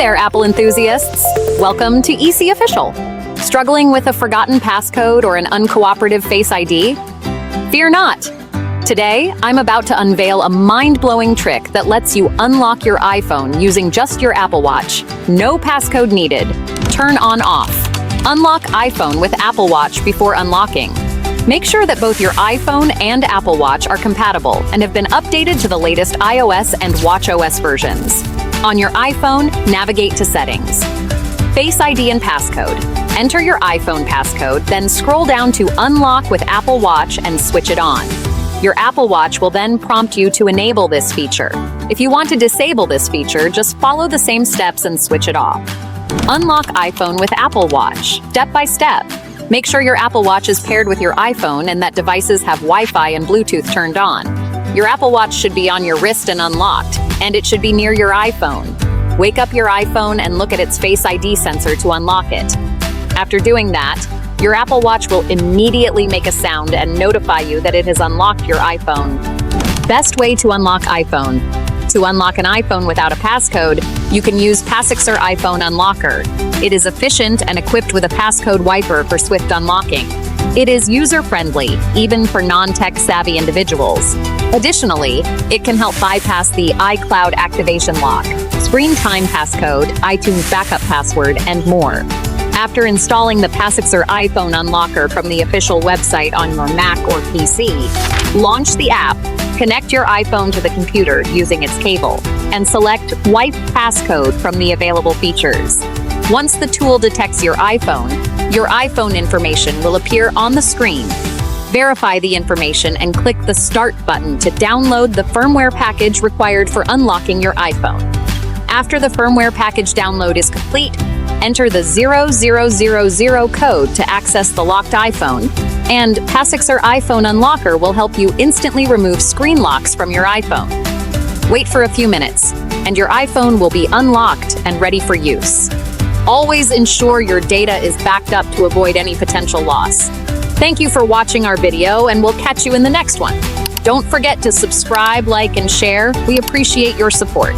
there, Apple enthusiasts! Welcome to Eassiy Official. Struggling with a forgotten passcode or an uncooperative Face ID? Fear not! Today, I'm about to unveil a mind-blowing trick that lets you unlock your iPhone using just your Apple Watch. No passcode needed. Turn on off. Unlock iPhone with Apple Watch before unlocking. Make sure that both your iPhone and Apple Watch are compatible and have been updated to the latest iOS and watchOS versions. On your iPhone, navigate to Settings. Face ID and Passcode. Enter your iPhone passcode, then scroll down to Unlock with Apple Watch and switch it on. Your Apple Watch will then prompt you to enable this feature. If you want to disable this feature, just follow the same steps and switch it off. Unlock iPhone with Apple Watch, step by step. Make sure your Apple Watch is paired with your iPhone and that devices have Wi-Fi and Bluetooth turned on. Your Apple Watch should be on your wrist and unlocked, and it should be near your iPhone. Wake up your iPhone and look at its Face ID sensor to unlock it. After doing that, your Apple Watch will immediately make a sound and notify you that it has unlocked your iPhone. Best way to unlock iPhone. To unlock an iPhone without a passcode, you can use Passixer iPhone Unlocker. It is efficient and equipped with a passcode wiper for swift unlocking. It is user-friendly, even for non-tech-savvy individuals. Additionally, it can help bypass the iCloud activation lock, screen time passcode, iTunes backup password, and more. After installing the Passixer iPhone Unlocker from the official website on your Mac or PC, launch the app, connect your iPhone to the computer using its cable, and select Wipe Passcode from the available features. Once the tool detects your iPhone information will appear on the screen. Verify the information and click the Start button to download the firmware package required for unlocking your iPhone. After the firmware package download is complete, enter the 0000 code to access the locked iPhone, and Passixer iPhone Unlocker will help you instantly remove screen locks from your iPhone. Wait for a few minutes, and your iPhone will be unlocked and ready for use. Always ensure your data is backed up to avoid any potential loss. Thank you for watching our video, and we'll catch you in the next one. Don't forget to subscribe, like, and share. We appreciate your support.